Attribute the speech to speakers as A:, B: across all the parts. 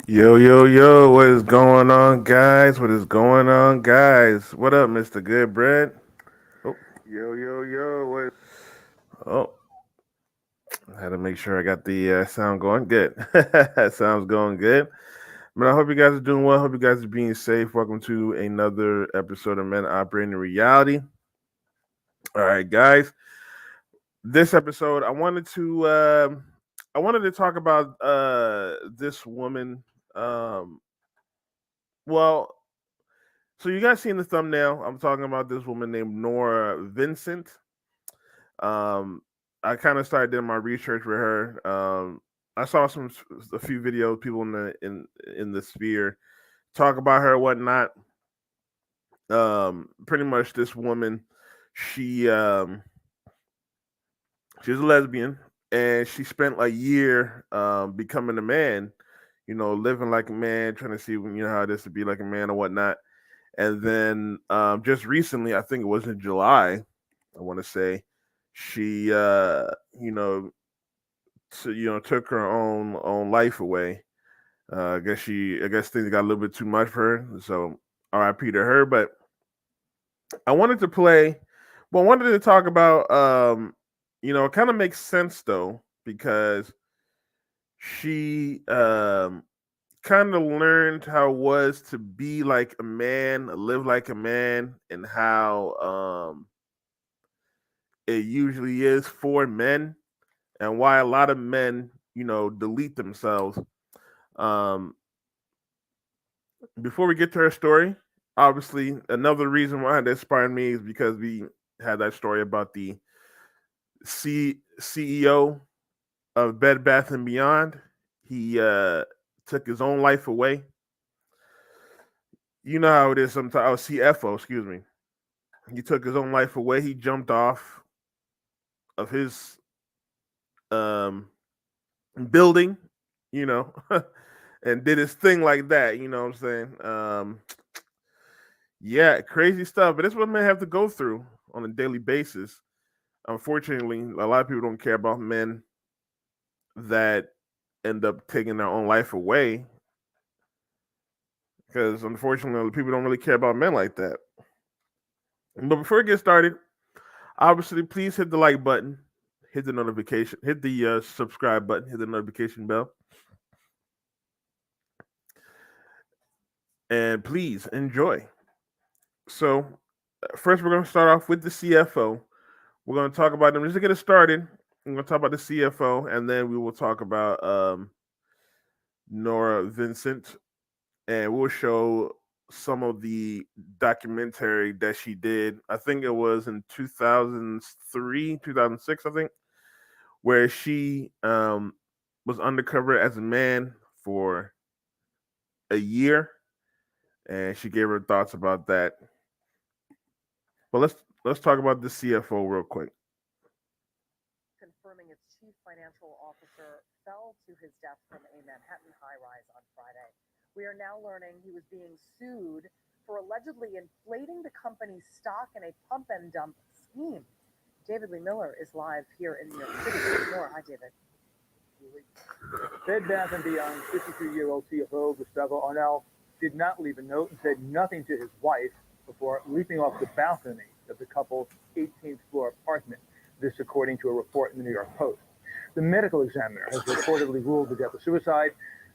A: Yo, yo, yo, what is going on, guys? What is going on, guys? What up, Mr. Good Bread? Oh,
B: Yo, yo, yo, what?
A: oh, I had to make sure I got the sound going. Good. Sounds going good. Man, I hope you guys are doing well. Hope you guys are being safe. Welcome to another episode of Men Operating in Reality. All right, guys. This episode, I wanted to talk about this woman. Um, well, So you guys seen the thumbnail? I'm talking about this woman named Nora Vincent. Um, I kind of started doing my research with her. I saw a few videos, people in the sphere talk about her, whatnot. Pretty much this woman, she she's a lesbian, and she spent a year becoming a man. Living like a man, trying to see how it is to be like a man or whatnot. And then just recently, I think it was in July, I want to say, she took her own life away. I guess things got a little bit too much for her. So R.I.P. to her. But I wanted to play. Well, I wanted to talk about. It kind of makes sense though because she kind of learned how it was to be like a man, live like a man, and how it usually is for men, and why a lot of men, delete themselves. Um, Before we get to her story, obviously, another reason why that inspired me is because we had that story about the CEO of Bed Bath and Beyond. He took his own life away. You know how it is sometimes. Oh, CFO, excuse me. He took his own life away. He jumped off of his um, building, you know, and did his thing like that. You know what I'm saying? Yeah, crazy stuff. But that's what men have to go through on a daily basis. Unfortunately, a lot of people don't care about men that end up taking their own life away because unfortunately, people don't really care about men like that. But before we get started, obviously, please hit the like button, hit the notification, hit the subscribe button, hit the notification bell, and please enjoy. So, first, we're going to start off with the CFO. We're going to talk about them just to get it started. We're going to talk about the CFO, and then we will talk about Nora Vincent, and we'll show some of the documentary that she did. I think it was in 2003, 2006, I think, where she was undercover as a man for a year, and she gave her thoughts about that. But let's talk about the CFO real quick.
C: Confirming its chief financial officer fell to his death from a Manhattan high rise on Friday. We are now learning he was being sued for allegedly inflating the company's stock in a pump and dump scheme. David Lee Miller is live here in New York City. More. Hi, David.
D: Bed Bath & Beyond 52-year-old CFO Gustavo Arnal did not leave a note and said nothing to his wife before leaping off the balcony of the couple's 18th floor apartment. This, according to a report in the New York Post. The medical examiner has reportedly ruled the death a suicide.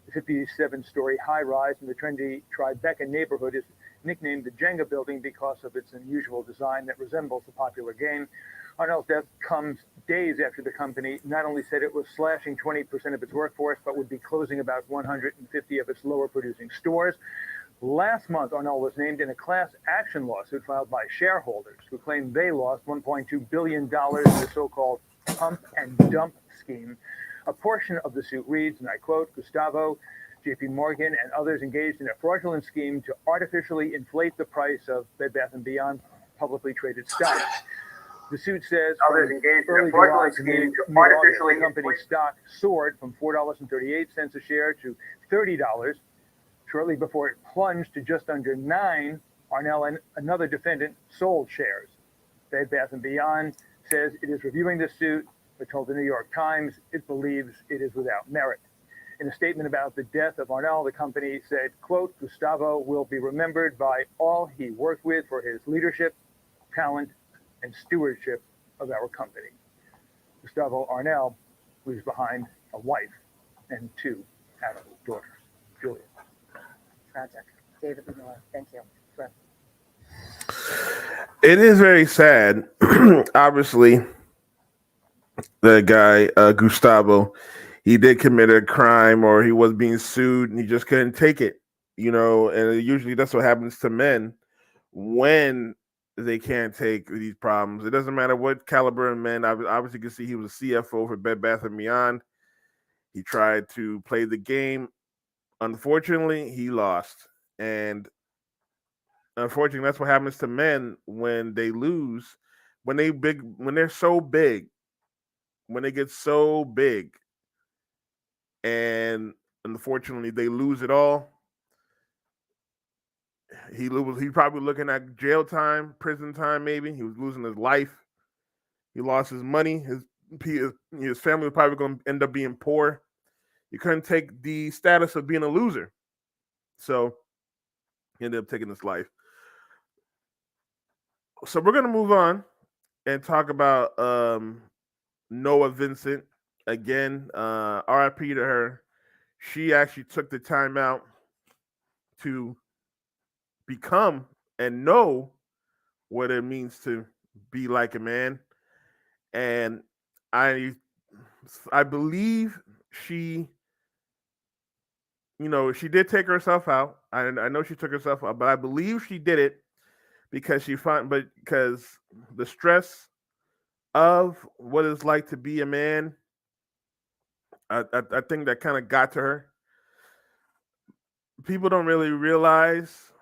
D: The 57-story high-rise in the trendy Tribeca neighborhood is nicknamed the Jenga building because of its unusual design that resembles the popular game. Arnell's death comes days after the company not only said it was slashing 20% of its workforce, but would be closing about 150 of its lower-producing stores. Last month, Arnell was named in a class action lawsuit filed by shareholders who claim they lost $1.2 billion in the so-called pump and dump scheme. A portion of the suit reads, and I quote, Gustavo, JP Morgan, and others engaged in a fraudulent scheme to artificially inflate the price of Bed Bath & Beyond publicly traded stocks. The suit says
B: Others engaged in a fraudulent scheme to artificially
D: the company's stock soared from $4.38 a share to $30. Shortly before it plunged to just under $9, Arnell and another defendant sold shares. Bed Bath & Beyond says it is reviewing the suit, but told the New York Times it believes it is without merit. In a statement about the death of Arnell, the company said, quote, Gustavo will be remembered by all he worked with for his leadership, talent, and stewardship of our company. Gustavo Arnell leaves behind a wife and 2 adult daughters. Julia.
C: Tragic. David Miller, thank you. Sure.
A: It is very sad. Obviously, the guy Gustavo, he did commit a crime or he was being sued and he just couldn't take it. And usually that's what happens to men when they can't take these problems. It doesn't matter what caliber of men. Obviously, you can see he was a CFO for Bed Bath & Beyond. He tried to play the game. Unfortunately, he lost. And unfortunately, that's what happens to men when they lose. When they're so big, when they get so big, and unfortunately they lose it all. He probably looking at jail time, prison time, maybe. He was losing his life. He lost his money. His family was probably going to end up being poor. He couldn't take the status of being a loser, so he ended up taking his life. So we're going to move on and talk about Noah Vincent again. RIP to her. She actually took the time out to become and know what it means to be like a man. And I believe she, she did take herself out. I know she took herself out, but I believe she did it because because the stress of what it's like to be a man, I think that kind of got to her. People don't really realize,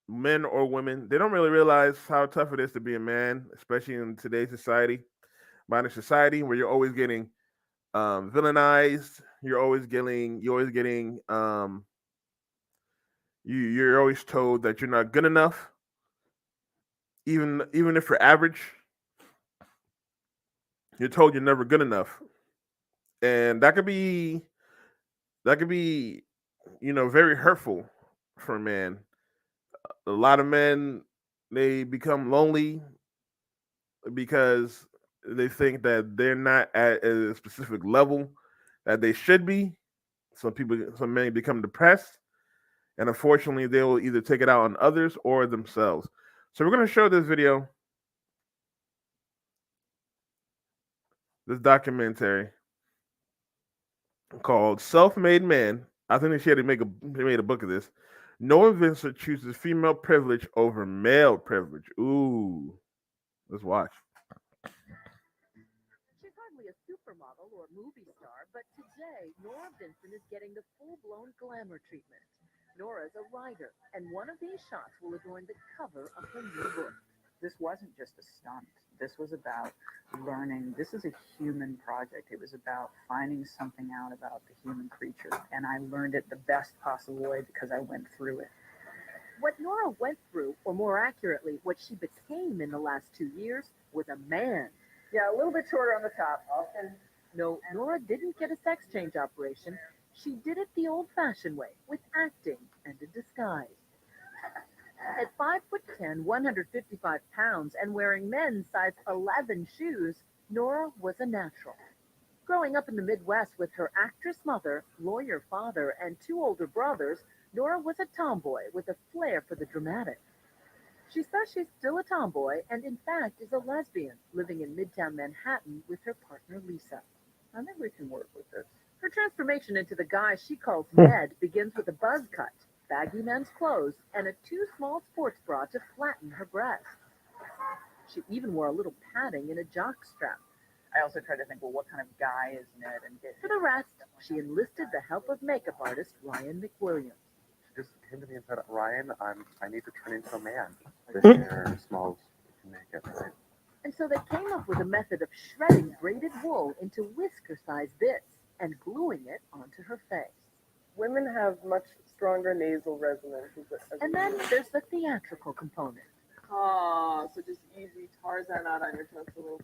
A: men or women, they don't really realize how tough it is to be a man, especially in today's society, modern society, where you're always getting villainized. You're always getting you're always told that you're not good enough, even if you're average. You're told you're never good enough, and that could be very hurtful for a man. A lot of men, they become lonely because they think that they're not at a specific level that they should be. Some men become depressed, and unfortunately, they will either take it out on others or themselves. So we're going to show this video, this documentary called "Self-Made Man." I think they made a book of this. Noah Vincent chooses female privilege over male privilege. Ooh, let's watch.
C: She's hardly a supermodel or movie star, but today, Nora Vincent is getting the full-blown glamour treatment. Nora's a writer, and one of these shots will adorn the cover of her new book.
E: This wasn't just a stunt. This was about learning. This is a human project. It was about finding something out about the human creature. And I learned it the best possible way because I went through it.
C: What Nora went through, or more accurately, what she became in the last 2 years, was a man. Yeah, a little bit shorter on the top. No, Nora didn't get a sex change operation. She did it the old-fashioned way, with acting and a disguise. At 5'10", 155 pounds, and wearing men's size 11 shoes, Nora was a natural. Growing up in the Midwest with her actress mother, lawyer father, and 2 older brothers, Nora was a tomboy with a flair for the dramatic. She says she's still a tomboy and, in fact, is a lesbian living in Midtown Manhattan with her partner, Lisa.
E: I think we can work with this.
C: Her transformation into the guy she calls Ned begins with a buzz cut, baggy men's clothes, and a too small sports bra to flatten her breasts. She even wore a little padding in a jock strap.
E: I also tried to think, well, what kind of guy is Ned? And
C: For the rest, she enlisted the help of makeup artist Ryan McWilliams.
F: She just came to me and said, Ryan, I need to turn into a man. This hair smells naked, right?
C: And so they came up with a method of shredding braided wool into whisker-sized bits and gluing it onto her face.
G: Women have much stronger nasal resonance.
C: And then there's the theatrical component.
G: So just easy Tarzan out on your chest a little.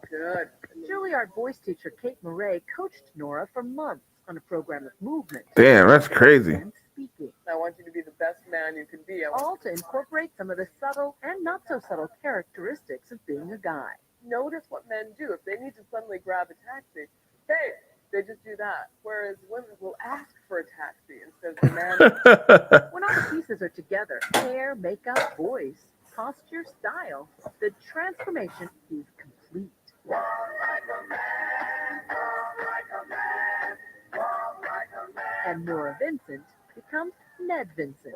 C: Good. Juilliard voice teacher Kate Murray coached Nora for months on a program of movement.
A: Damn, that's crazy.
C: And speaking.
G: I want you to be the best man you can be.
C: All to incorporate some of the subtle and not so subtle characteristics of being a guy.
G: Notice what men do. If they need to suddenly grab a taxi, hey, they just do that. Whereas women will ask for a taxi instead of the man.
C: When all the pieces are together, hair, makeup, voice, posture, style, the transformation is complete. And Nora Vincent becomes Ned Vincent.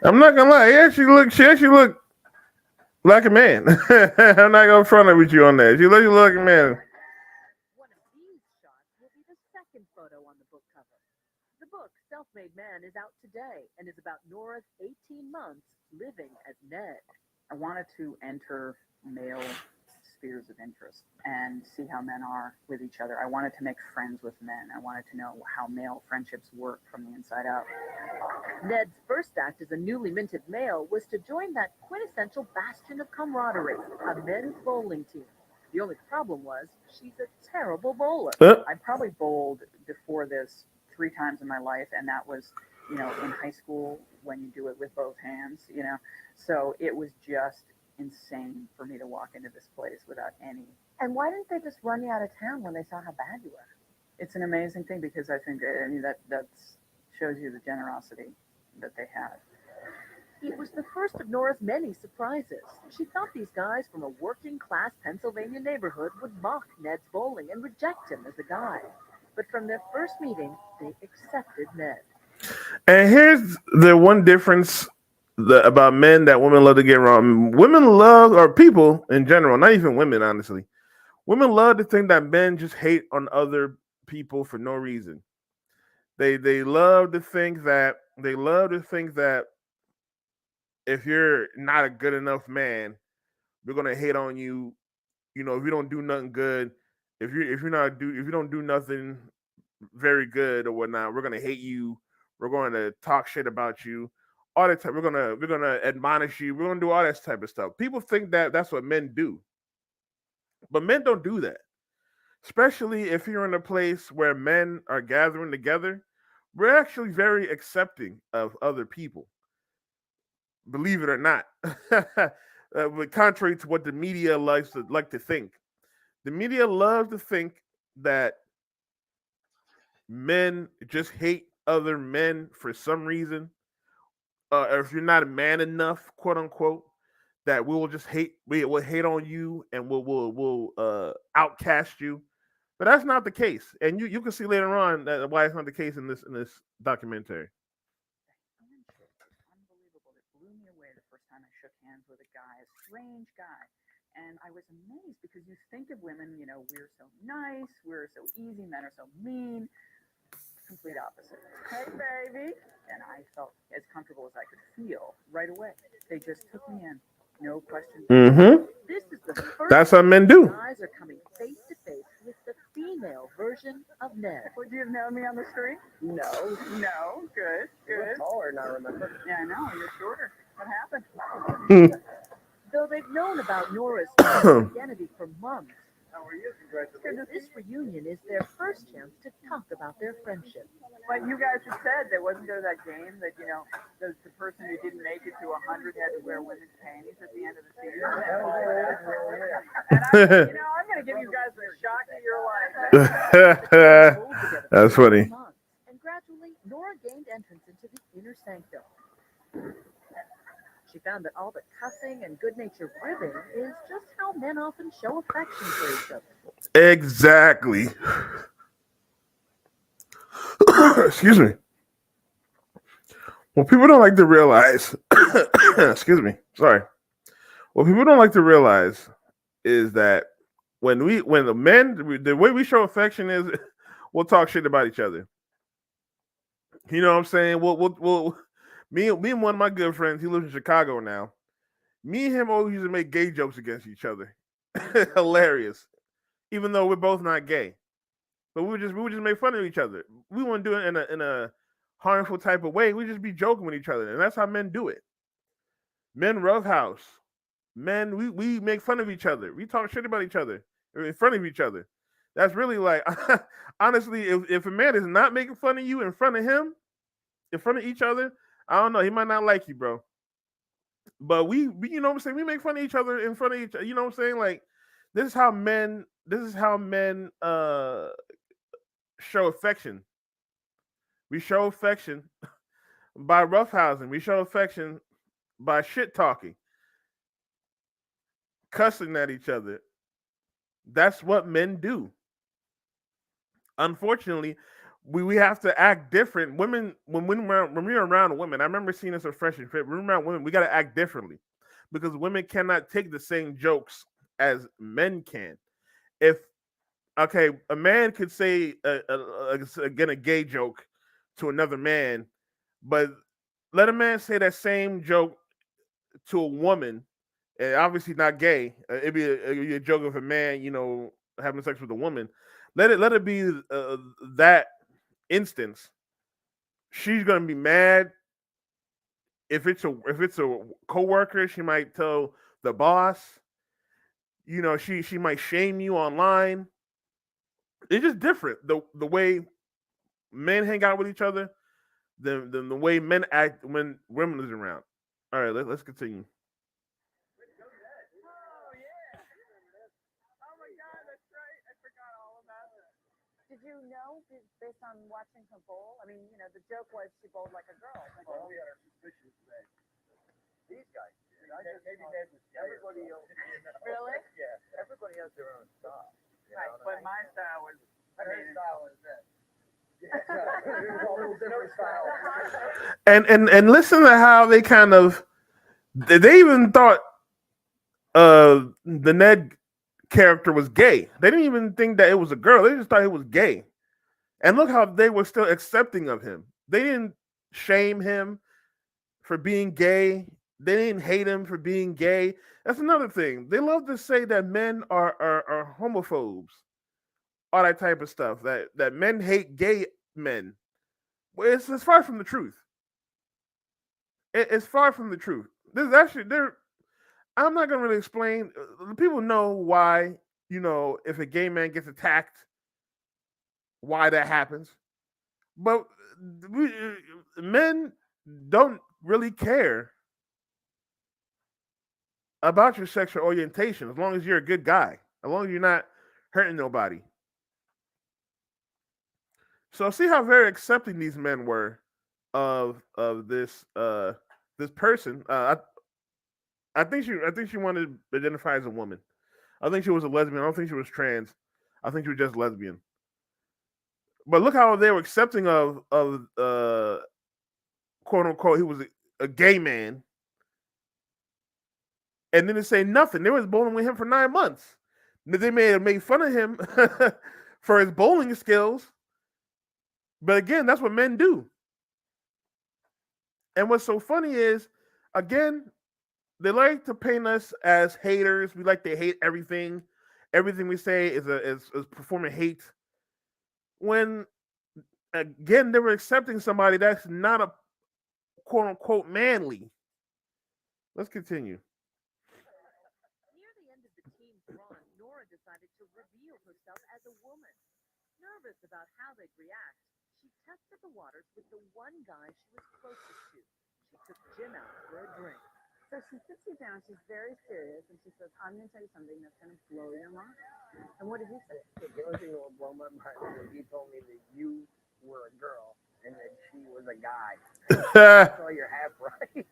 A: I'm not gonna lie, she actually look like a man. I'm not gonna front it with you on that. She look like a man.
C: One of these shots will be the second photo on the book cover. The book, Self-Made Man, is out today and is about Nora's 18 months living as Ned.
E: I wanted to enter male spheres of interest and see how men are with each other. I wanted to make friends with men. I wanted to know how male friendships work from the inside out.
C: Ned's first act as a newly minted male was to join that quintessential bastion of camaraderie, a men's bowling team. The only problem was she's a terrible bowler.
E: I probably bowled before this 3 times in my life, and that was, in high school when you do it with both hands, So it was just insane for me to walk into this place without any.
C: And why didn't they just run you out of town when they saw how bad you were?
E: It's an amazing thing because I think that shows you the generosity that they had.
C: It was the first of Nora's many surprises. She thought these guys from a working-class Pennsylvania neighborhood would mock Ned's bowling and reject him as a guy. But from their first meeting, they accepted Ned.
A: And here's the one difference about men that women love to get wrong. Women love, or people in general, not even women, honestly. Women love to think that men just hate on other people for no reason. They love to think that if you're not a good enough man, we're gonna hate on you. If you don't do nothing good, if you don't do nothing very good or whatnot, we're gonna hate you. We're going to talk shit about you. All the time, we're gonna admonish you. We're gonna do all that type of stuff. People think that that's what men do, but men don't do that. Especially if you're in a place where men are gathering together, we're actually very accepting of other people. Believe it or not, but contrary to what the media likes to think, the media loves to think that men just hate other men for some reason. Or if you're not a man enough, quote unquote, that we will hate on you and we'll outcast you. But that's not the case, and you can see later on that why it's not the case in this documentary.
E: Unbelievable! It blew me away the first time I shook hands with a guy, a strange guy, and I was amazed because you think of women, we're so nice, we're so easy, men are so mean. Complete opposite. Hey, baby. And I felt as comfortable as I could feel right away. They just took me in. No questions.
A: Mm-hmm.
C: This is the first
A: That's what men do.
C: guys are coming face to face with the female version of Ned.
E: Would you have known me on the street?
G: No.
E: No. Good.
G: You're taller now, remember?
E: Yeah, I know. You're shorter. What happened?
C: Though they've known about Nora's identity for months,
G: How are you? Congratulations.
C: this reunion is their first chance to talk about their friendship.
E: But you guys have said there wasn't that game that the person who didn't make it to 100 had to wear women's panties at the end of the season. And I'm going to give you guys the shock of your life.
A: That's funny.
C: And gradually, Nora gained entrance into the inner sanctum. She found that all the cussing and good-natured ribbing is just how men often show affection for each other.
A: Exactly. Excuse me. What people don't like to realize, excuse me, sorry. What people don't like to realize is that when the men, the way we show affection is we'll talk shit about each other. You know what I'm saying? We'll me and one of my good friends, he lives in Chicago now. Me and him always used to make gay jokes against each other. Hilarious. Even though we're both not gay. But we would just make fun of each other. We wouldn't do it in a harmful type of way. We just be joking with each other. And that's how men do it. Men roughhouse. Men, we make fun of each other. We talk shit about each other in front of each other. That's really like, honestly, if a man is not making fun of you in front of him, in front of each other, I don't know. He might not like you, bro. But we you know what I'm saying? We make fun of each other in front of each other. You know what I'm saying? Like, this is how men show affection. We show affection by roughhousing. We show affection by shit talking, cussing at each other. That's what men do. Unfortunately, we have to act different. Women, when we're around women, I remember seeing this at Fresh and Fit. When we're around women, we got to act differently because women cannot take the same jokes as men can. If okay, a man could say again a gay joke to another man, but let a man say that same joke to a woman, and obviously not gay. It'd be a joke of a man, having sex with a woman. Let it be that instance. She's gonna be mad. If it's a coworker, she might tell the boss. She might shame you online. It's just different the way men hang out with each other than the way men act when women is around. All right, let's continue.
G: Oh yeah. Oh my God, that's right. I forgot all about that.
C: Did you know, based on watching her bowl? I mean, the joke was she bowled like a girl.
B: Well, we had our suspicions today. These guys. Maybe they just everybody else.
C: Really?
B: Yeah, everybody has their own style.
E: Right, but my style was.
B: Her style is that. Yeah, all those different styles.
A: And listen to how they kind of they even thought the Ned character was gay. They didn't even think that it was a girl. They just thought it was gay. And look how they were still accepting of him. They didn't shame him for being gay. They didn't hate him for being gay. That's another thing. They love to say that men are homophobes, all that type of stuff. That men hate gay men. Well, it's far from the truth. It's far from the truth. There's actually there. I'm not gonna really explain. People know why. If a gay man gets attacked, why that happens. But men don't really care about your sexual orientation as long as you're a good guy, as long as you're not hurting nobody. So see how very accepting these men were of this person. I think she wanted to identify as a woman. I think she was a lesbian. I don't think she was trans. I think she was just lesbian. But look how they were accepting of quote unquote he was a gay man, and then they say nothing. They was bowling with him for 9 months. They made fun of him for his bowling skills. But again, that's what men do. And what's so funny is, again, they like to paint us as haters. We like to hate everything. Everything we say is performing hate. When again, they were accepting somebody that's not a quote unquote manly. Let's continue.
C: Near the end of the team's run, Nora decided to reveal herself as a woman. Nervous about how they'd react, she tested the waters with the one guy she was closest to. She took Jim out for a drink.
H: So she sits you down, she's very serious, and she says, I'm going to tell you something that's going to blow your mind. And what did he say?
B: The only thing that will blow my mind is he told me that you were a girl and that she was a guy. So you're half right.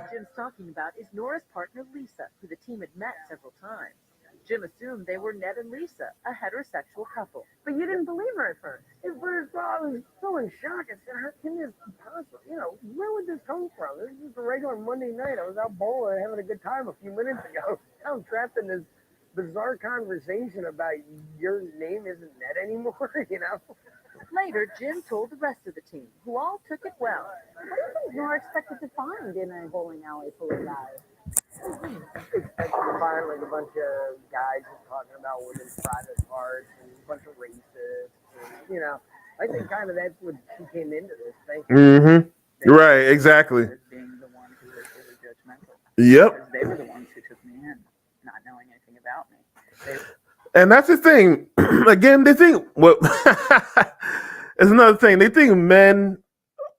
C: What Jim's talking about is Nora's partner Lisa, who the team had met several times. Jim assumed they were Ned and Lisa, a heterosexual couple.
H: But you didn't believe her at first.
B: At first, I was so in shock. I said, how can this possibly, where would this come from? This is just a regular Monday night. I was out bowling having a good time a few minutes ago. Now I'm trapped in this bizarre conversation about your name isn't Ned anymore,
C: Later, Jim told the rest of the team, who all took it well.
H: What do you think Nora expected to find in a bowling alley full of guys?
B: Expected to find like a bunch of guys just talking about women's private parts and a bunch of racists. And, I think kind of that's what she came into this thinking.
A: Mm-hmm. Right, exactly.
E: Being the one who was really judgmental.
A: Yep.
E: Because they were the ones about me.
A: And that's the thing. Again, they think what it's another thing. They think men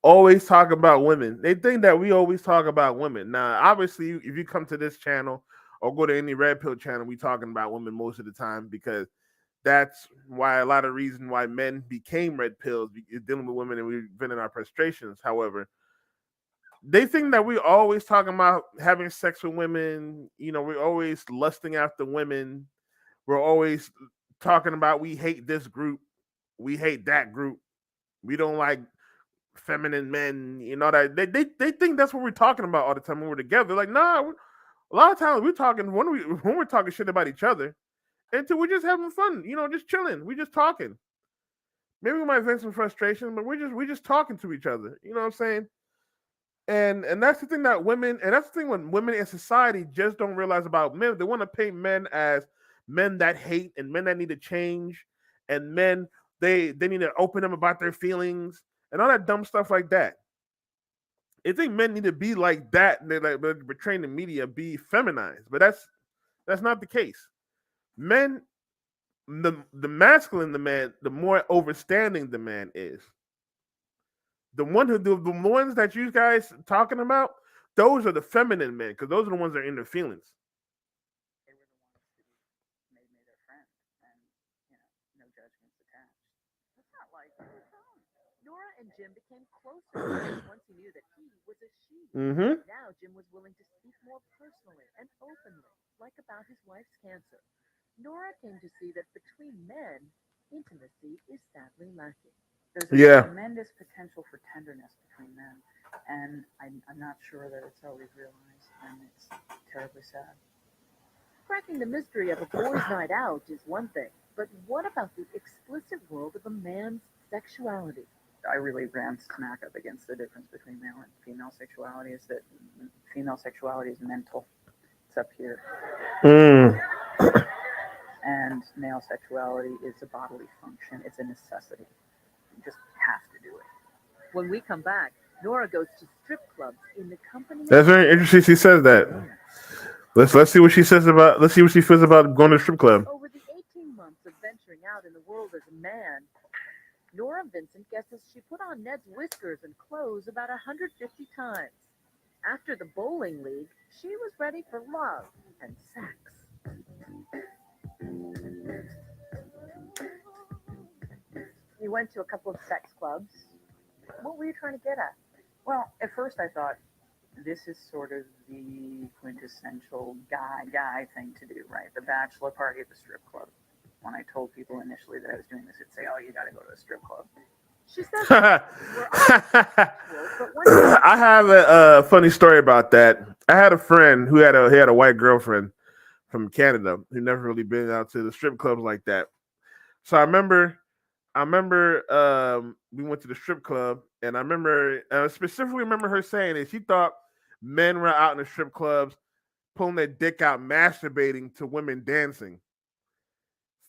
A: always talk about women. They think that we always talk about women. Now, obviously, if you come to this channel or go to any red pill channel, we talking about women most of the time because that's why a lot of reason why men became red pills dealing with women and we've been in our frustrations. However, they think that we always talking about having sex with women. You know, we're always lusting after women. We're always talking about we hate this group, we hate that group, we don't like feminine men. You know that they think that's what we're talking about all the time when we're together. Like, nah, a lot of times we're talking when we're talking shit about each other until we're just having fun. You know, just chilling. We just talking. Maybe we might vent some frustration, but we're just talking to each other. You know what I'm saying? And that's the thing that women and that's the thing when women in society just don't realize about men. They want to paint men as men that hate and men that need to change and men they need to open them about their feelings and all that dumb stuff like that. I think men need to be like that and they're like portraying the media be feminized, but that's not the case. Men the masculine the man, the more overstanding the man is. The ones that you guys talking about, those are the feminine men because those are the ones that are in their feelings.
E: They were the ones who made me their friend, and no judgments attached.
C: That's not like Nora and Jim became closer once he knew that he was a she.
A: Mm-hmm.
C: Now Jim was willing to speak more personally and openly, like about his wife's cancer. Nora came to see that between men, intimacy is sadly lacking.
E: There's a
A: Yeah.
E: tremendous potential for tenderness between men, and I'm not sure that it's always realized, and it's terribly sad.
C: Cracking the mystery of a boys' night out is one thing, but what about the explicit world of a man's sexuality?
E: I really ran smack up against the difference between male and female sexuality. Is that female sexuality is mental? It's up here.
A: Mm.
E: And male sexuality is a bodily function. It's a necessity. You just have to do it.
C: When we come back, Nora goes to strip clubs in the company.
A: That's very interesting. She says that. Let's see what she says about. Let's see what she feels about going to a strip club.
C: Over the 18 months of venturing out in the world as a man, Nora Vincent guesses she put on Ned's whiskers and clothes about 150 times. After the bowling league, she was ready for love and sex. You went to a couple of sex clubs. What were you trying to get at?
E: Well, at first I thought this is sort of the quintessential guy thing to do, right? The bachelor party at the strip club. When I told people initially that I was doing this, they'd say, "Oh, you got to go to a strip club."
C: She says,
A: I have a funny story about that. I had a friend who had a white girlfriend from Canada who never really been out to the strip clubs like that. So I remember we went to the strip club, and I specifically remember her saying that she thought men were out in the strip clubs pulling their dick out, masturbating to women dancing.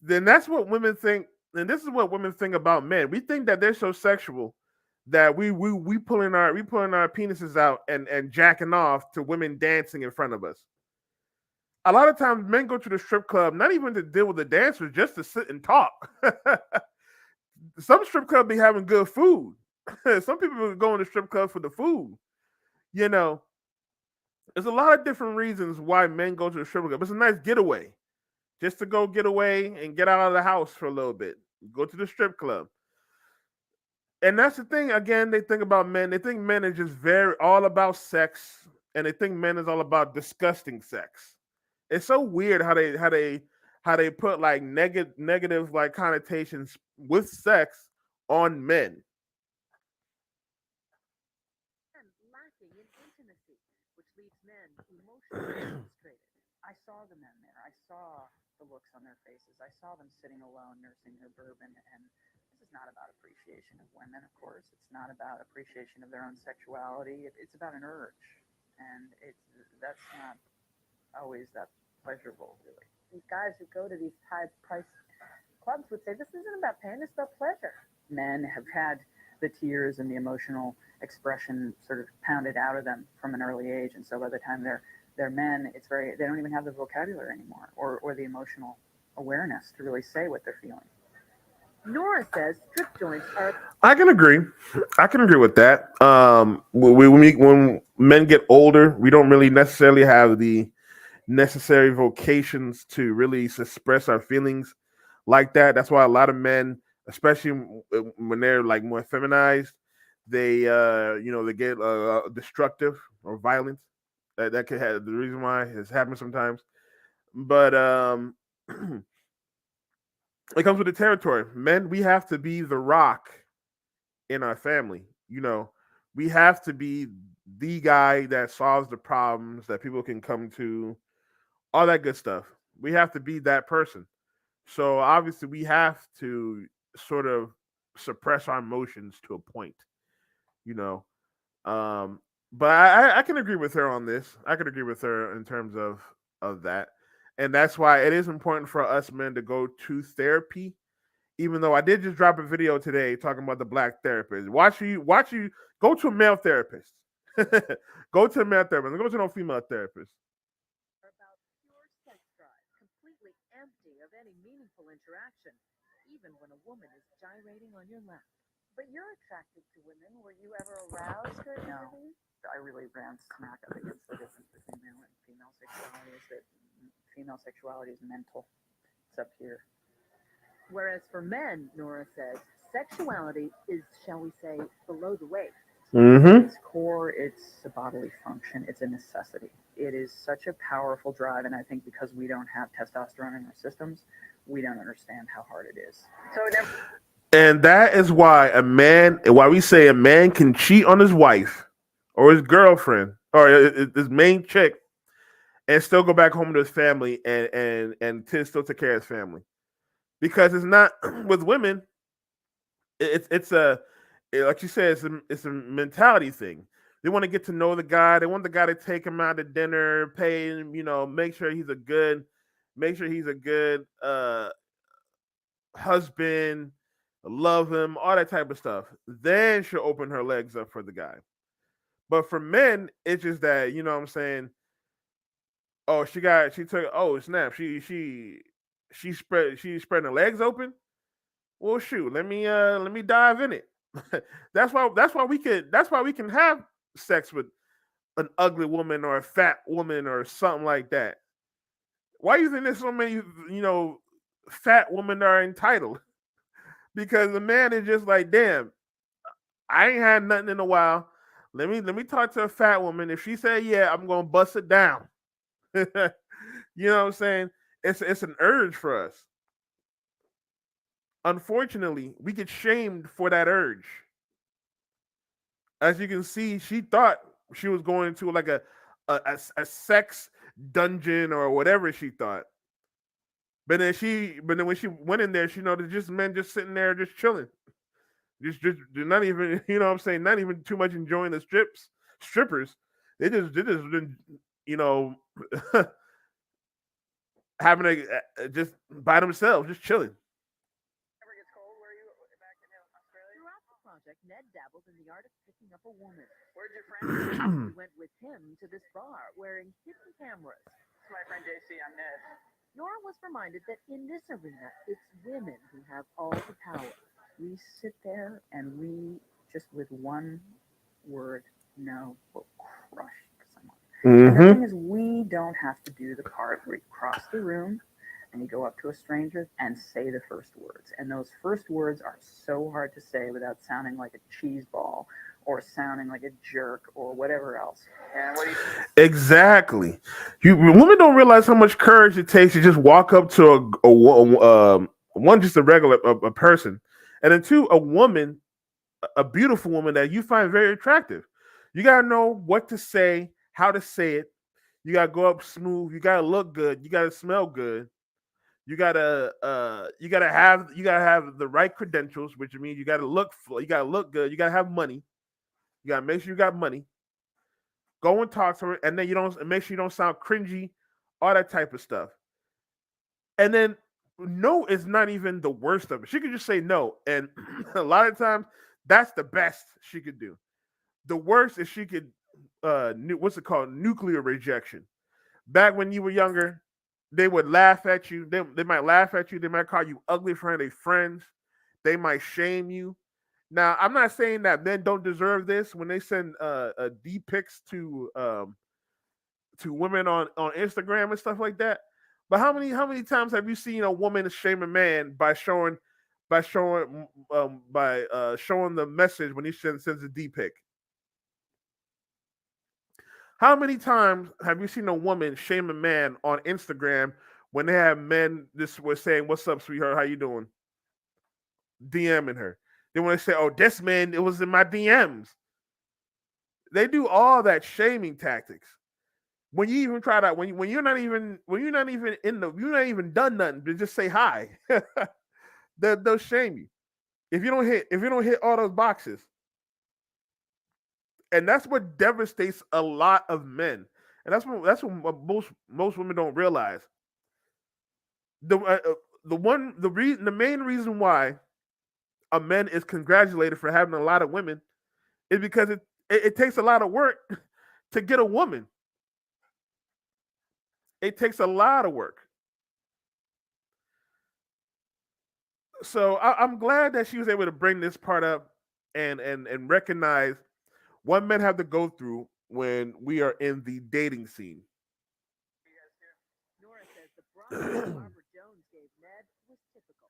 A: Then that's what women think, and this is what women think about men. We think that they're so sexual that we pulling our penises out and jacking off to women dancing in front of us. A lot of times men go to the strip club not even to deal with the dancers, just to sit and talk. Some strip club be having good food. Some people go in the strip club for the food. You know, there's a lot of different reasons why men go to the strip club. It's a nice getaway, just to go get away and get out of the house for a little bit. Go to the strip club, and that's the thing. Again, they think about men. They think men are just very all about sex, and they think men is all about disgusting sex. It's so weird how they put like negative like connotations with sex on men.
C: and lacking in intimacy, which leaves men emotionally frustrated.
E: I saw the men there. I saw the looks on their faces. I saw them sitting alone, nursing their bourbon. And this is not about appreciation of women, of course. It's not about appreciation of their own sexuality. It's about an urge, and that's not always that pleasurable, really.
C: These guys who go to these high price clubs would say this isn't about pain, it's about pleasure.
E: Men have had the tears and the emotional expression sort of pounded out of them from an early age, and so by the time they're They're men. They don't even have the vocabulary anymore, or the emotional awareness to really say what they're feeling.
H: Nora says strip joints are
A: I can agree. I can agree with that. When men get older, we don't really necessarily have the necessary vocations to really express our feelings like that. That's why a lot of men, especially when they're like more feminized, they get destructive or violent. That could have the reason why it's happened sometimes. But it comes with the territory. Men, we have to be the rock in our family. We have to be the guy that solves the problems that people can come to, all that good stuff. We have to be that person. So obviously, we have to sort of suppress our emotions to a point, you know. Um, but I can agree with her on this. I can agree with her in terms of that, and that's why it is important for us men to go to therapy. Even though I did just drop a video today talking about the black therapist, watch you go to a male therapist. Go to a male therapist. Don't go to no female therapist.
C: About pure sex drive, completely empty of any meaningful interaction, even when a woman is gyrating on your lap. But you're attracted to women. Were you ever aroused during
E: No.
C: interviews?
E: I really ran smack up against the difference between male and female sexuality. Is that female sexuality is mental. It's up here.
H: Whereas for men, Nora says, sexuality is, shall we say, below the waist.
A: Mm-hmm.
E: Its core, it's a bodily function. It's a necessity. It is such a powerful drive, and I think because we don't have testosterone in our systems, we don't understand how hard it is. So it never.
A: And that is why we say a man can cheat on his wife or his girlfriend or his main chick and still go back home to his family and still take care of his family. Because it's not with women, it's like you said, it's a mentality thing. They want to get to know the guy. They want the guy to take him out to dinner, pay him, make sure he's a good husband, love him, all that type of stuff. Then she'll open her legs up for the guy. But for men, it's just that, you know what I'm saying? Oh, she took oh snap. She's spreading her legs open. Well shoot, let me dive in it. That's why we can have sex with an ugly woman or a fat woman or something like that. Why do you think there's so many, fat women that are entitled? Because the man is just like, damn, I ain't had nothing in a while. Let me talk to a fat woman. If she say yeah, I'm gonna bust it down. You know what I'm saying? It's an urge for us. Unfortunately, we get shamed for that urge. As you can see, she thought she was going to like a sex dungeon or whatever she thought. But then when she went in there, she know there's just men just sitting there just chilling. Just they're not even what I'm saying, not even too much enjoying the strippers. They just been you know having just by themselves, just chilling.
C: Ever gets cold? Were you back in Australia?
H: Throughout the project, Ned dabbled in the art of picking up a woman.
C: Where'd your friend?
H: We went with him to this bar wearing hidden cameras.
C: It's my friend JC. I'm Ned.
H: Nora was reminded that in this arena, it's women who have all the power.
E: We sit there and we just with one word, no, will crush someone. And the thing is, we don't have to do the part where you cross the room and you go up to a stranger and say the first words. And those first words are so hard to say without sounding like a cheese ball or sounding like a jerk or whatever else. And what do you
A: Exactly. Women don't realize how much courage it takes to just walk up to one just a regular a person, and then two, a woman, a beautiful woman that you find very attractive. You gotta know what to say, how to say it. You gotta go up smooth. You gotta look good. You gotta smell good. You gotta have the right credentials, which means you gotta you gotta look good. You gotta have money. You gotta make sure you got money. Go and talk to her, and then you don't make sure you don't sound cringy, all that type of stuff. And then no is not even the worst of it. She could just say no, and a lot of times that's the best she could do. The worst is she could what's it called, nuclear rejection. Back when you were younger, they would laugh at you. They might laugh at you. They might call you ugly in front of their friends. They might shame you. Now, I'm not saying that men don't deserve this when they send D pics to women on Instagram and stuff like that. But how many times have you seen a woman shame a man by showing the message when he sends a D pic? How many times have you seen a woman shame a man on Instagram when they have men this was saying, "What's up, sweetheart? How you doing?" DMing her. They want to say, "Oh, this man, it was in my DMs." They do all that shaming tactics. When you even try that, when you're not even you're not even done nothing, but just say hi. They'll shame you if you don't hit all those boxes, and that's what devastates a lot of men, and that's what most women don't realize. The main reason why a man is congratulated for having a lot of women is because it takes a lot of work to get a woman. It takes a lot of work. So I'm glad that she was able to bring this part up and recognize what men have to go through when we are in the dating scene.
C: Nora says the bride Barbara Jones gave Ned was typical.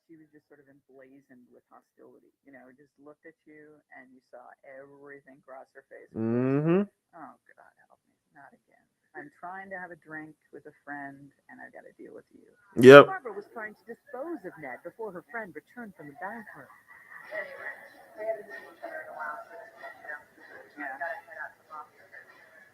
E: She was just sort of emblazoned with hostility. You know, just looked at you and you saw everything cross her face.
A: Mm-hmm.
E: Oh, God help me. Not again. I'm trying to have a drink with a friend and I've got to deal with you.
A: Yep.
C: Barbara was trying to dispose of Ned before her friend returned from the bathroom.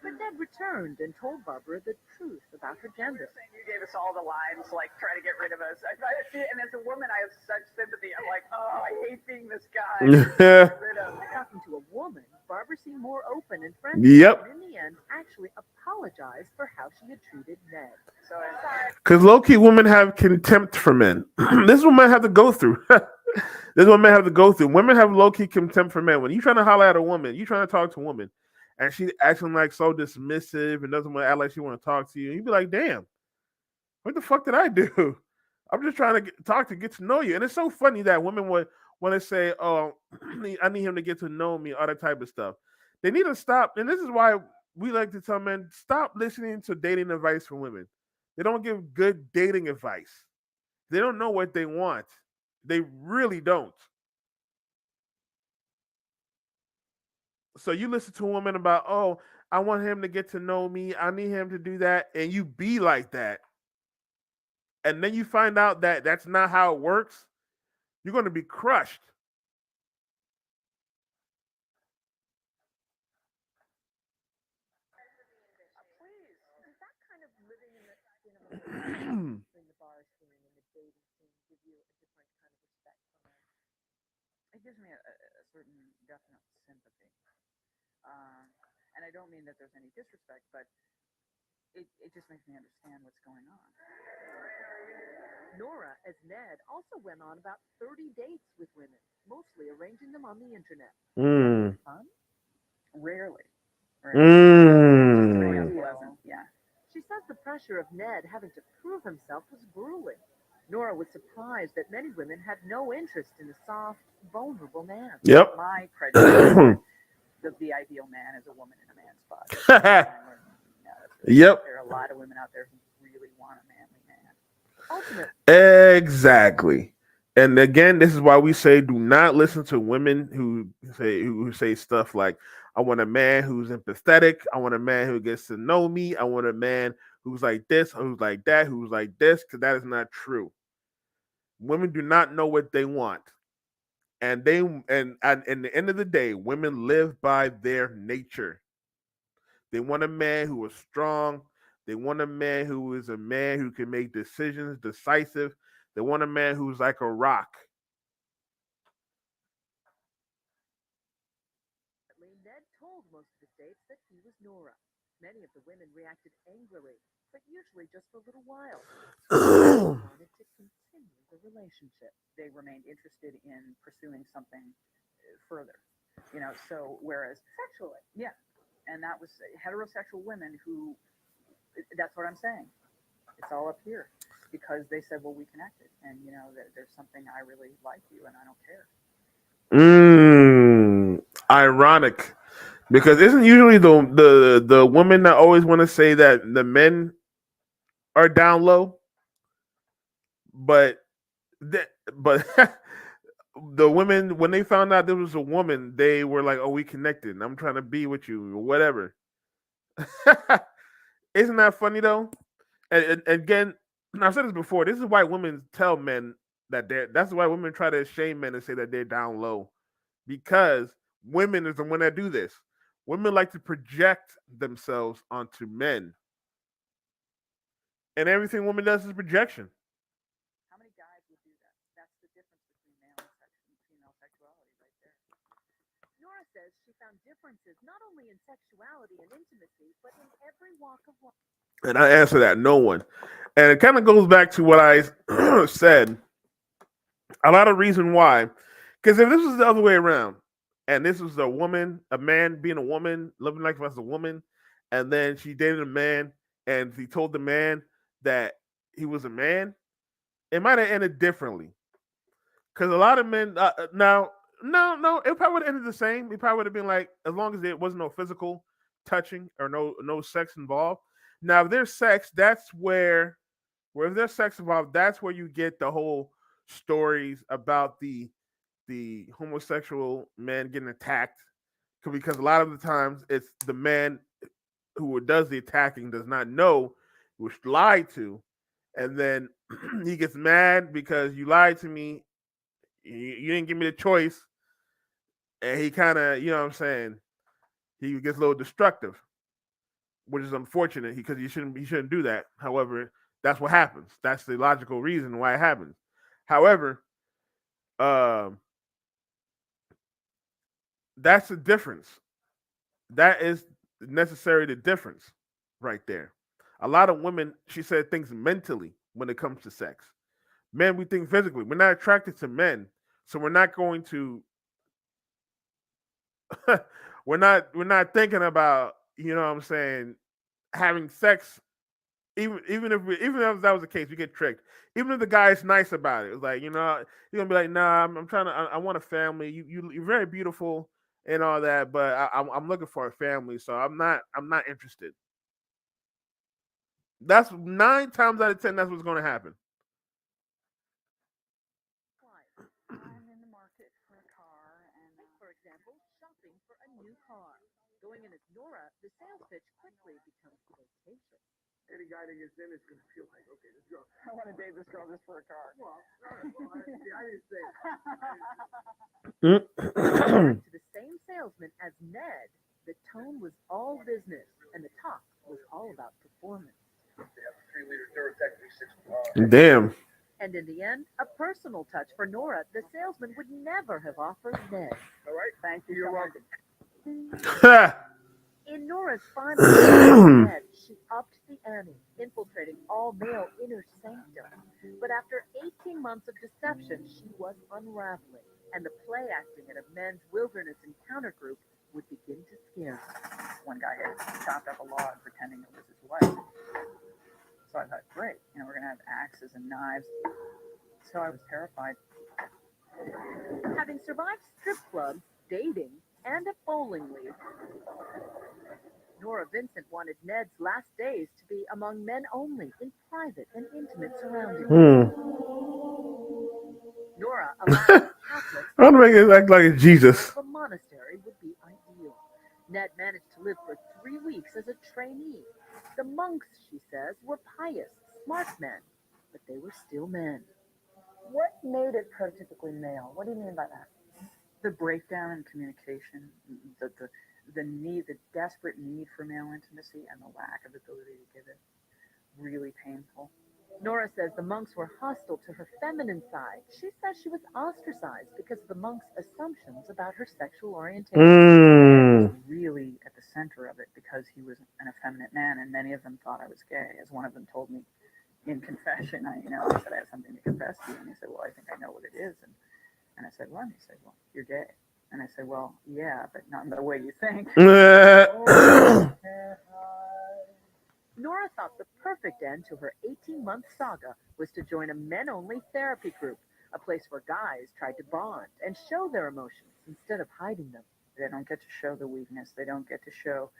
C: But Ned returned and told Barbara the truth about her gender.
E: You gave us all the lines, like, try to get rid of us. And as a woman, I have such sympathy. I'm like, oh, I hate being this guy. Get rid of him.
C: Talking to a woman, Barbara seemed more open and friendly.
A: Yep.
C: And in the end, actually apologized for how she had treated Ned.
E: So I'm sorry.
A: Because low key women have contempt for men. This is what men have to go through. This is what men have to go through. Women have low key contempt for men. When you trying to holler at a woman, you trying to talk to a woman, and she's acting like so dismissive and doesn't want to act like she want to talk to you, you'd be like, damn, what the fuck did I do? I'm just trying to get to know you. And it's so funny that women would want to say, oh, I need him to get to know me, all that type of stuff. They need to stop. And this is why we like to tell men, stop listening to dating advice from women. They don't give good dating advice. They don't know what they want. They really don't. So you listen to a woman about, oh, I want him to get to know me. I need him to do that. And you be like that. And then you find out that that's not how it works. You're going to be crushed.
C: Please. Does that kind of living in the skin of a woman between the bar scene and the dating scene give you a different kind of respect for men?
E: It gives me a certain definite sympathy. Uh, and I don't mean that there's any disrespect, but it just makes me understand what's going on.
C: Nora, as Ned, also went on about 30 dates with women, mostly arranging them on the internet.
A: Mm.
C: Fun?
E: Rarely.
A: Mm.
E: Unpleasant. Yeah.
C: She says the pressure of Ned having to prove himself was grueling. Nora was surprised that many women had no interest in a soft, vulnerable man.
A: Yep.
E: My prejudice is the ideal man is a woman in a man's body. No,
A: Yep.
E: there are a lot of women out there who really want a manly man.
C: Ultimately,
A: Exactly. And again, this is why we say do not listen to women who say stuff like, I want a man who's empathetic. I want a man who gets to know me. I want a man who's like this, who's like that, who's like this, because that is not true. Women do not know what they want. And in the end of the day, women live by their nature. They want a man who is strong. They want a man who is a man who can make decisions, decisive. They want a man who's like a rock.
C: Ned told most of his dates that he was Nora. Many of the women reacted angrily, but usually just for a little while. They wanted to continue the relationship.
E: They remained interested in pursuing something further. You know, so whereas
C: Sexually.
E: yeah, and that was heterosexual women who That's what I'm saying. It's all up here because they said, well, we connected, and there's something I really like you, and I don't care.
A: Ironic, because isn't usually the women that always want to say that the men are down low, but but the women when they found out there was a woman, they were like, "Oh, we connected. And I'm trying to be with you, or whatever." Isn't that funny though? And again, I've said this before. This is why women tell men that they're. That's why women try to shame men and say that they're down low, because women is the one that do this. Women like to project themselves onto men, and everything woman does is projection.
E: How many guys would do that? That's the difference between male and female sexuality right there.
C: Nora says she found differences not only in sexuality and intimacy, but in every walk of life.
A: And I answer that no one. And it kind of goes back to what I said. A lot of reason why, because if this was the other way around, and this was a woman, a man being a woman, living life as a woman, and then she dated a man, and he told the man that he was a man, it might have ended differently. Because a lot of men now, no, it probably would have ended the same. It probably would have been like, as long as there wasn't no physical touching or no sex involved. Now, if there's sex, that's where if there's sex involved, that's where you get the whole stories about the homosexual man getting attacked. Because a lot of the times it's the man who does the attacking does not know, was lied to, and then he gets mad because you lied to me, you didn't give me the choice, and he kind of, you know what I'm saying, he gets a little destructive, which is unfortunate because he shouldn't do that. However, that's what happens. That's the logical reason why it happens. However, um, that's the difference. That is necessarily the difference right there. A lot of women, she said, thinks mentally when it comes to sex. Men, we think physically. We're not attracted to men, so we're not going to. we're not thinking about, you know what I'm saying, having sex. Even if that was the case, we get tricked. Even if the guy is nice about it, it's like, you're gonna be like, nah, I'm trying to. I want a family. You're very beautiful and all that, but I'm looking for a family, so I'm not interested. That's 9 times out of 10. That's what's gonna happen.
E: I'm in the market for a car, and
C: For example, shopping for a new car. Going in as Nora, the sales pitch quickly becomes flirtatious.
B: Any guy that gets in is going to feel like, okay, this girl.
E: I want to date this girl just for a car.
B: Well, I didn't say
C: Back to the same salesman as Ned, the tone was all business, and the talk was all about performance.
B: They have a 3-liter Durotech V6.
A: Damn.
C: And in the end, a personal touch for Nora, the salesman would never have offered Ned.
B: All right.
E: Thank you.
B: You're
E: so much.
B: welcome.
C: In Nora's final with Ned, she upped the ante, infiltrating all male inner sanctum. But after 18 months of deception, she was unraveling, and the play acting at a men's wilderness encounter group would begin to scare her.
E: One guy had chopped up a log pretending it was his wife. So I thought, great, we're going to have axes and knives. So I was terrified.
C: Having survived strip clubs, dating, and a bowling league, Nora Vincent wanted Ned's last days to be among men only, in private and intimate surroundings. Nora allowed Catholics
A: I want to make it act like Jesus.
C: a monastery would be ideal. Ned managed to live for 3 weeks as a trainee. The monks, she says, were pious, smart men, but they were still men.
H: What made it prototypically male? What do you mean by that?
E: The breakdown in communication, the need, the desperate need for male intimacy, and the lack of ability to give it, really painful.
C: Nora says the monks were hostile to her feminine side. She says she was ostracized because of the monks' assumptions about her sexual orientation.
E: I was really at the center of it because he was an effeminate man, and many of them thought I was gay. As one of them told me in confession, I said, I have something to confess to you. And he said, well, I think I know what it is. And I said, what? And he said, well, you're gay. And I said, well, yeah, but not in the way you think.
C: Nora thought the perfect end to her 18-month saga was to join a men-only therapy group, a place where guys tried to bond and show their emotions instead of hiding them.
E: They don't get to show the weakness. They don't get to show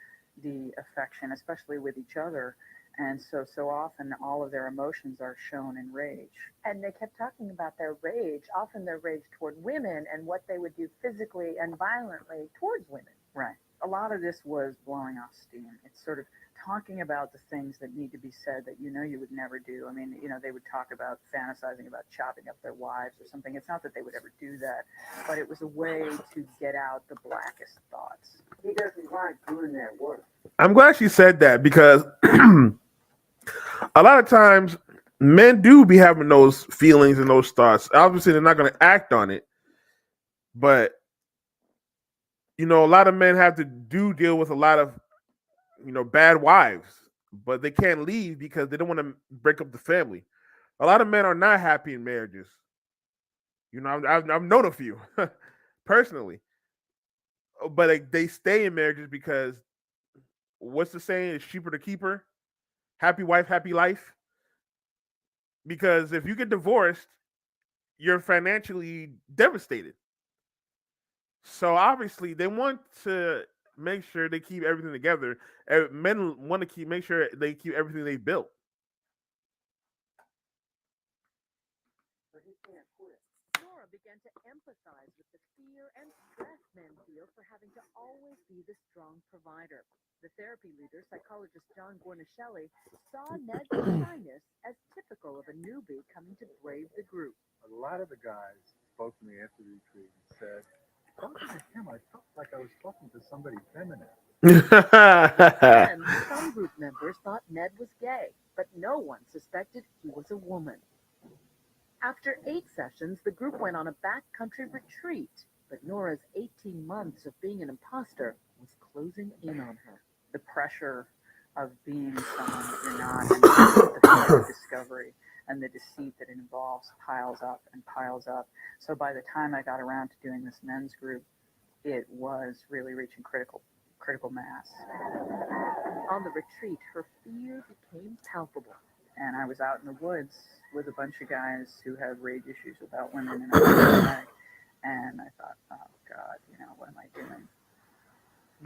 E: the affection, especially with each other. And so often all of their emotions are shown in rage.
C: And they kept talking about their rage, often their rage toward women and what they would do physically and violently towards women.
E: Right. A lot of this was blowing off steam. It's sort of talking about the things that need to be said that you would never do. I mean, they would talk about fantasizing about chopping up their wives or something. It's not that they would ever do that, but it was a way to get out the blackest thoughts.
B: He doesn't like doing that work.
A: I'm glad she said that because a lot of times men do be having those feelings and those thoughts. Obviously, they're not going to act on it, but a lot of men have to deal with a lot of bad wives, but they can't leave because they don't want to break up the family. A lot of men are not happy in marriages. I've known a few personally, but they stay in marriages because what's the saying? It's cheaper to keep her. Happy wife, happy life. Because if you get divorced, you're financially devastated. So obviously, they want to make sure they keep everything together. Men want to make sure they keep everything they built.
C: Nora began to empathize with the fear and stress men feel for having to always be the strong provider. The therapy leader, psychologist John Gornishelli, saw Ned's shyness as typical of a newbie coming to brave the group.
I: A lot of the guys spoke to me after the retreat and said, talking to him, I felt like I was talking to somebody feminine.
C: And some group members thought Ned was gay, but no one suspected he was a woman. After 8 sessions, the group went on a backcountry retreat, but Nora's 18 months of being an imposter was closing in on her.
E: The pressure of being someone that you're not, and the fear of discovery and the deceit that it involves piles up and piles up. So by the time I got around to doing this men's group, it was really reaching critical mass.
C: On the retreat, her fear became palpable.
E: And I was out in the woods with a bunch of guys who had rage issues about women, and I was dramatic. And I thought, oh God, what am I doing?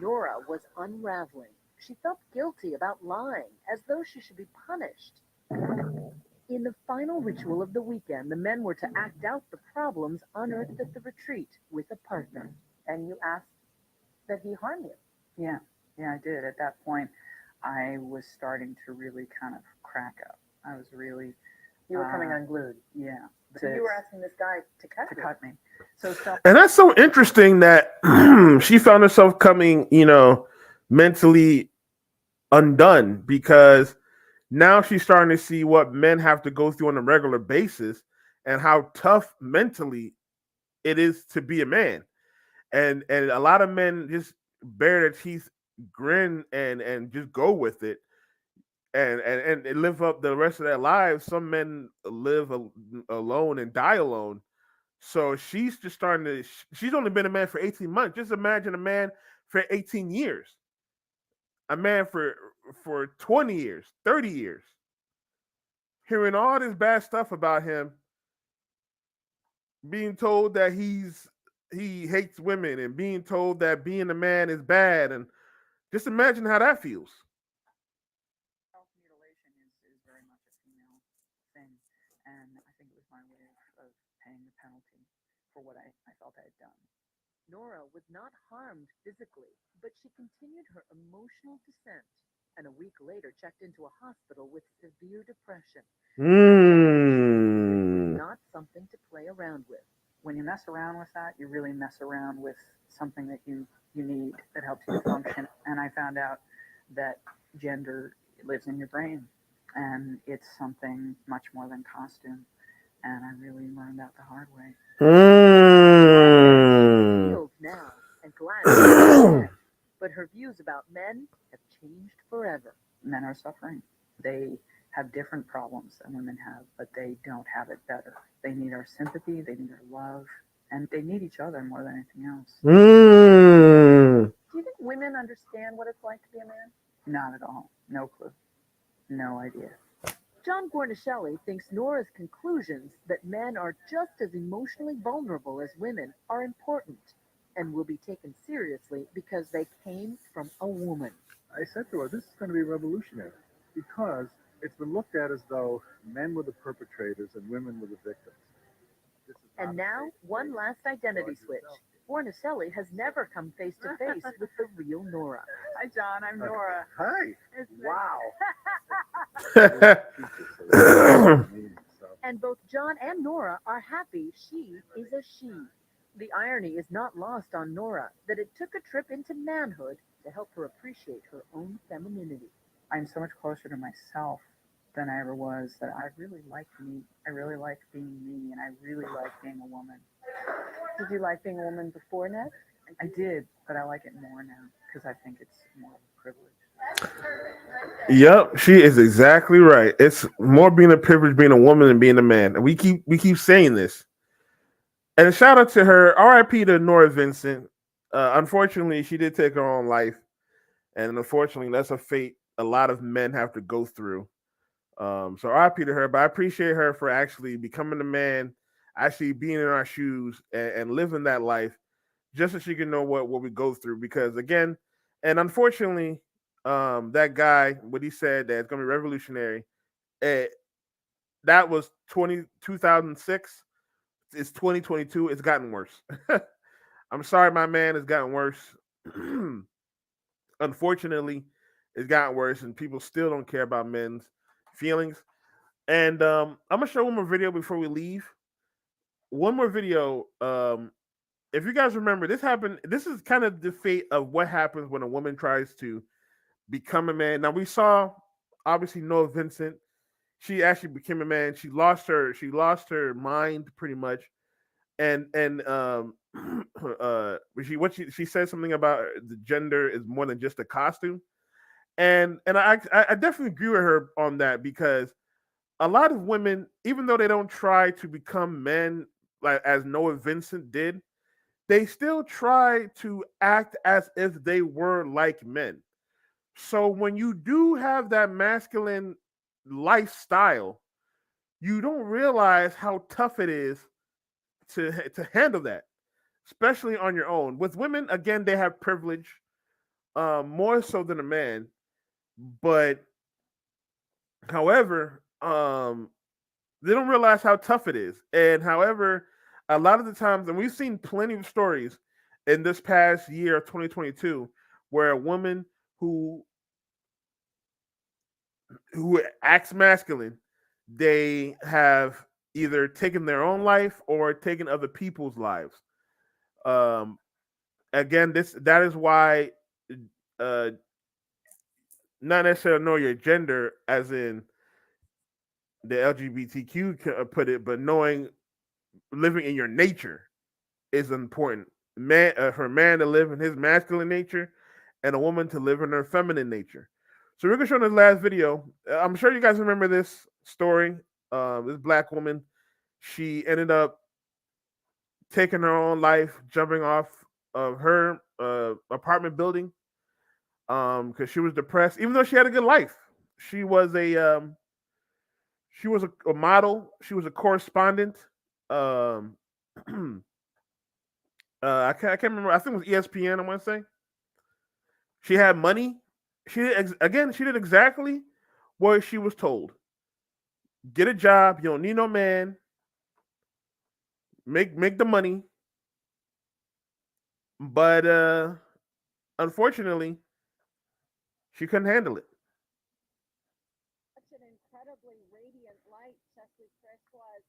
C: Nora was unraveling. She felt guilty about lying, as though she should be punished. In the final ritual of the weekend, the men were to act out the problems unearthed at the retreat with a partner. And you asked that he harm you.
E: Yeah, I did. At that point, I was starting to really kind of crack up. I was really...
C: You were coming unglued.
E: Yeah.
C: So you were asking this guy to cut
E: me. So
A: and that's so interesting that she found herself coming, mentally undone, because now she's starting to see what men have to go through on a regular basis and how tough mentally it is to be a man. And a lot of men just bare their teeth, grin, and just go with it. And live up the rest of their lives. Some men live alone and die alone. So she's just starting to. She's only been a man for 18 months. Just imagine a man for 18 years, a man for 20 years, 30 years, hearing all this bad stuff about him, being told that he hates women, and being told that being a man is bad, and just imagine how that feels.
E: Self-mutilation is very much a female thing, and I think it was my way of paying the penalty for what I felt I had done.
C: Nora was not harmed physically, but she continued her emotional descent, and a week later checked into a hospital with severe depression. Not something to play around with.
E: When you mess around with that, you really mess around with something that you need that helps you function. And I found out that gender lives in your brain, and it's something much more than costume. And I really learned that the hard way.
C: Healed now and glad, but her views about men have changed forever.
E: Men are suffering. They have different problems than women have, but they don't have it better. They need our sympathy, they need our love, and they need each other more than anything else.
C: Do you think women understand what it's like to be a man?
E: Not at all. No clue. No idea.
C: John Guarnaschelli thinks Nora's conclusions that men are just as emotionally vulnerable as women are important and will be taken seriously because they came from a woman.
I: I said to her, this is going to be revolutionary because it's been looked at as though men were the perpetrators and women were the victims. This is not
C: And
I: a
C: now,
I: safe
C: one
I: place
C: last
I: to
C: identity
I: guard
C: switch.
I: yourself.
C: Guarnaschelli has never come face to face with the real Nora.
H: Hi, John. I'm Nora.
I: Hi.
H: It's
I: Wow.
C: And both John and Nora are happy she is a she. The irony is not lost on Nora that it took a trip into manhood to help her appreciate her own femininity.
E: I'm so much closer to myself than I ever was that I really like me. I really like being me, and I really like being a woman.
H: Did you like being a woman before, Ned?
E: I did, but I like it more now because I think it's more of a privilege.
A: Yep, she is exactly right. It's more being a privilege being a woman than being a man. And we keep saying this. And shout out to her, R.I.P. to Nora Vincent. Unfortunately, she did take her own life, and unfortunately, that's a fate a lot of men have to go through. So R.I.P. to her, but I appreciate her for actually becoming a man, actually being in our shoes and living that life, just so she can know what we go through. Because again, and unfortunately, that guy, what he said that it's gonna be revolutionary. eh, that was 2006. It's 2022. It's gotten worse. I'm sorry, my man. It's gotten worse. Unfortunately, it's gotten worse, and people still don't care about men's feelings. And I'm gonna show one more video before we leave. One more video. If you guys remember, this happened. This is kind of the fate of what happens when a woman tries to become a man. Now we saw, obviously, Noah Vincent. She actually became a man. She lost her. She lost her mind pretty much, and she said something about the gender is more than just a costume, and I definitely agree with her on that because a lot of women, even though they don't try to become men like as Noah Vincent did, they still try to act as if they were like men. So when you do have that masculine lifestyle, you don't realize how tough it is to handle that, especially on your own. With women, again, they have privilege more so than a man, but however, they don't realize how tough it is. And however, a lot of the times, and we've seen plenty of stories in this past year of 2022 where a woman who acts masculine, they have either taken their own life or taken other people's lives. Um, again, that is why uh, not necessarily know your gender, as in the LGBTQ put it, but knowing living in your nature is important. Man, for a man to live in his masculine nature, and a woman to live in her feminine nature. So we're gonna show this last video. I'm sure you guys remember this story. This black woman, she ended up taking her own life, jumping off of her apartment building, because she was depressed. Even though she had a good life, she was a model. She was a correspondent. Um, I can't remember. I think it was ESPN. I want to say she had money. She did exactly what she was told. Get a job. You don't need no man. Make the money. But unfortunately, she couldn't handle it.
C: Such an incredibly radiant light Chesley Chris was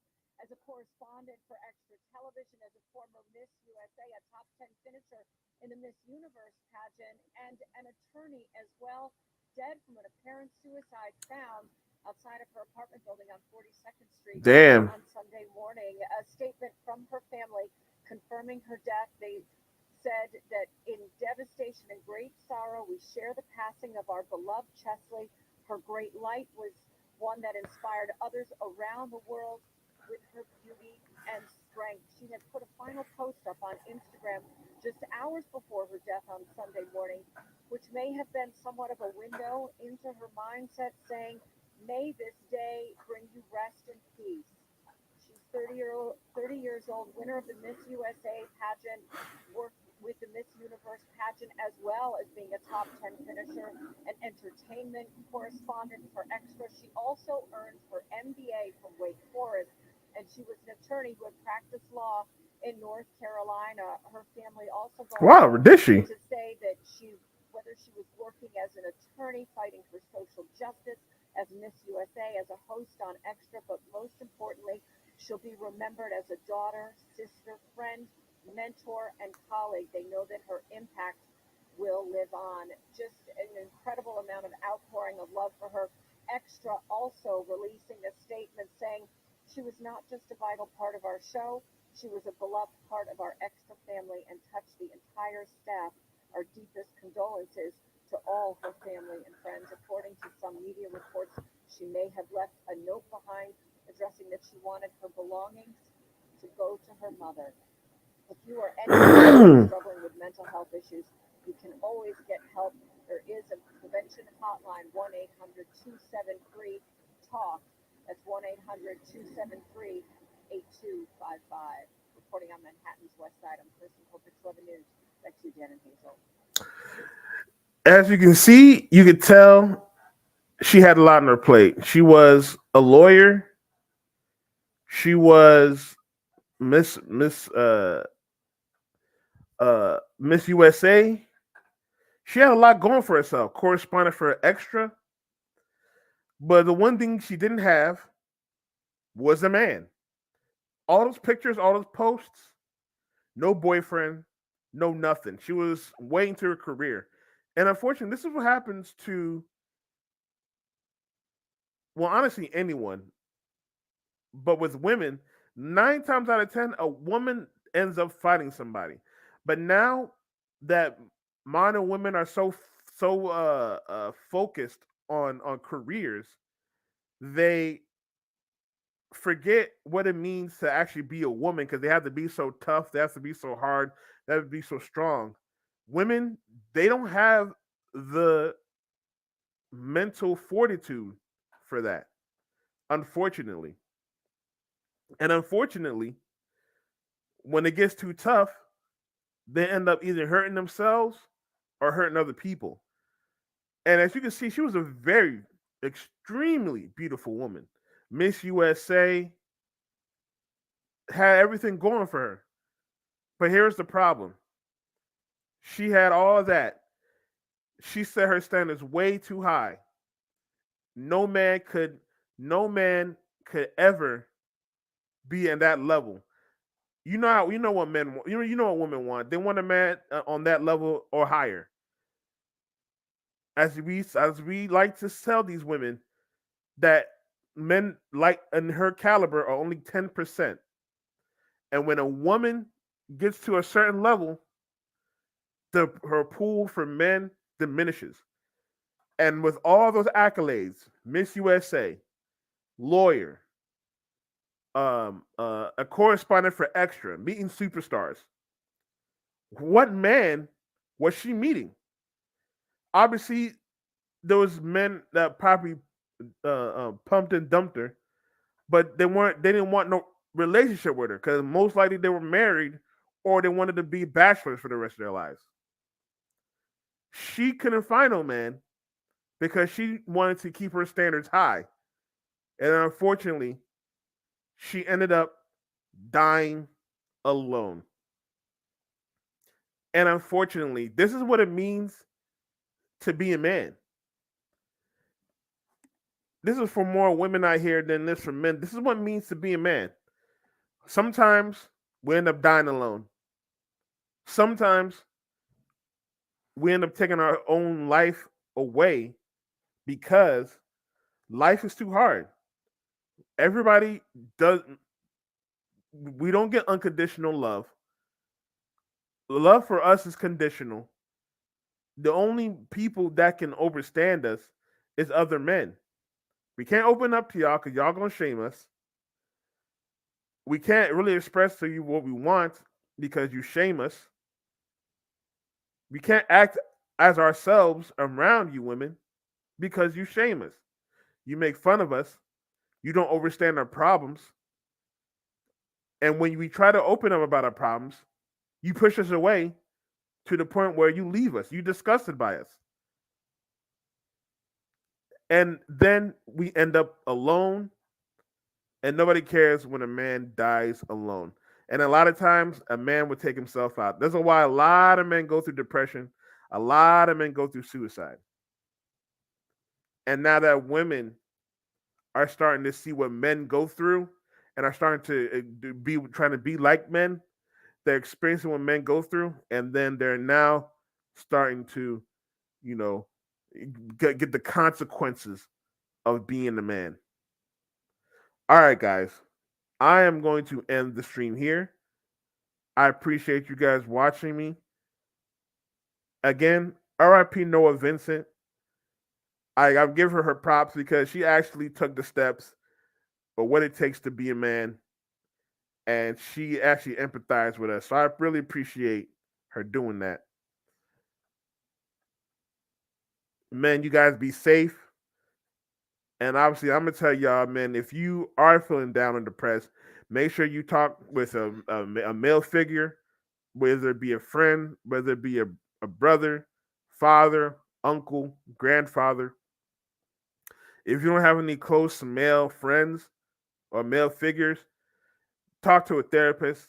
C: as a correspondent for Extra Television, as a former Miss USA, a top 10 finisher in the Miss Universe pageant, and an attorney as well, dead from an apparent suicide found outside of her apartment building on 42nd Street
A: Damn.
C: on Sunday morning. A statement from her family confirming her death. They said that in devastation and great sorrow, we share the passing of our beloved Chesley. Her great light was one that inspired others around the world with her beauty and strength. She had put a final post up on Instagram
J: just hours before her death on Sunday morning, which may have been somewhat of a window into her mindset, saying, "May this day bring you rest and peace." She's 30 years old, winner of the Miss USA pageant, worked with the Miss Universe pageant as well as being a top 10 finisher and entertainment correspondent for Extra. She also earned her MBA from Wake Forest, and she was an attorney who had practiced law in North Carolina. Her family also goes
A: Wow,
J: on
A: did she?
J: to say that whether she was working as an attorney fighting for social justice, as Miss USA, as a host on Extra, but most importantly, she'll be remembered as a daughter, sister, friend, mentor, and colleague. They know that her impact will live on. Just an incredible amount of outpouring of love for her. Extra also releasing a statement saying she was not just a vital part of our show, she was a beloved part of our Extra family and touched the entire staff. Our deepest condolences to all her family and friends. According to some media reports, she may have left a note behind addressing that she wanted her belongings to go to her mother. If you or anyone struggling with mental health issues, you can always get help. There is a prevention hotline, 1-800-273-TALK. That's 1-800-273-8255. Reporting on Manhattan's West Side, I'm Kristen Colbert, 11 News. Back to you, Dan and Hazel.
A: As you can see, you could tell she had a lot on her plate. She was a lawyer. She was Miss USA. She had a lot going for herself. Correspondent for Extra. But the one thing she didn't have was a man. All those pictures, all those posts, no boyfriend, no nothing. She was waiting to her career. And unfortunately, this is what happens to, well, honestly, anyone. But with women, 9 times out of 10, a woman ends up fighting somebody. But now that modern women are so focused on careers, they forget what it means to actually be a woman because they have to be so tough, they have to be so hard, they have to be so strong. Women, they don't have the mental fortitude for that, unfortunately. And unfortunately, when it gets too tough, they end up either hurting themselves or hurting other people. And as you can see, she was a very extremely beautiful woman. Miss USA had everything going for her. But here's the problem. She had all of that. She set her standards way too high. No man could no man could ever be in that level. You know what men want. You know what women want. They want a man on that level or higher. As we like to tell these women that men like in her caliber are only 10%. And when a woman gets to a certain level, her pool for men diminishes. And with all those accolades, Miss USA, lawyer, a correspondent for Extra, meeting superstars. What man was she meeting? Obviously, there was men that probably pumped and dumped her, but they weren't. They didn't want no relationship with her because most likely they were married or they wanted to be bachelors for the rest of their lives. She couldn't find no man because she wanted to keep her standards high, and unfortunately, she ended up dying alone. And unfortunately, this is what it means to be a man. This is for more women out here than this for men. This is what it means to be a man. Sometimes we end up dying alone. Sometimes we end up taking our own life away because life is too hard. Everybody does, we don't get unconditional love. Love for us is conditional. The only people that can overstand us is other men. We can't open up to y'all because y'all gonna shame us. We can't really express to you what we want because you shame us. We can't act as ourselves around you women because you shame us. You make fun of us. You don't understand our problems. And when we try to open up about our problems, you push us away to the point where you leave us. You disgusted by us. And then we end up alone, and nobody cares when a man dies alone. And a lot of times, a man would take himself out. That's why a lot of men go through depression. A lot of men go through suicide. And now that women are starting to see what men go through and are starting to be trying to be like men, they're experiencing what men go through, and then they're now starting to, you know, get the consequences of being a man. All right, guys, I am going to end the stream here. I appreciate you guys watching me. Again, RIP Noah Vincent. I'll give her props because she actually took the steps of what it takes to be a man, and she actually empathized with us. So I really appreciate her doing that. Man, you guys be safe. And obviously, I'm gonna tell y'all, man, if you are feeling down and depressed, make sure you talk with a male figure, whether it be a friend, whether it be a brother, father, uncle, grandfather. If you don't have any close male friends or male figures, talk to a therapist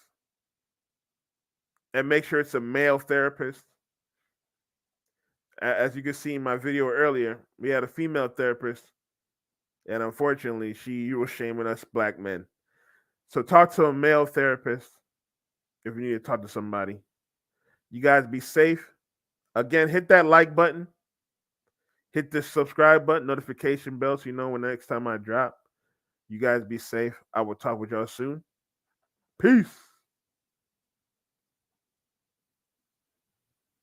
A: and make sure it's a male therapist. As you can see in my video earlier, we had a female therapist, and unfortunately, she was shaming us black men. So talk to a male therapist if you need to talk to somebody. You guys be safe. Again, hit that like button. Hit the subscribe button, notification bell so you know when next time I drop. You guys be safe. I will talk with y'all soon. Peace.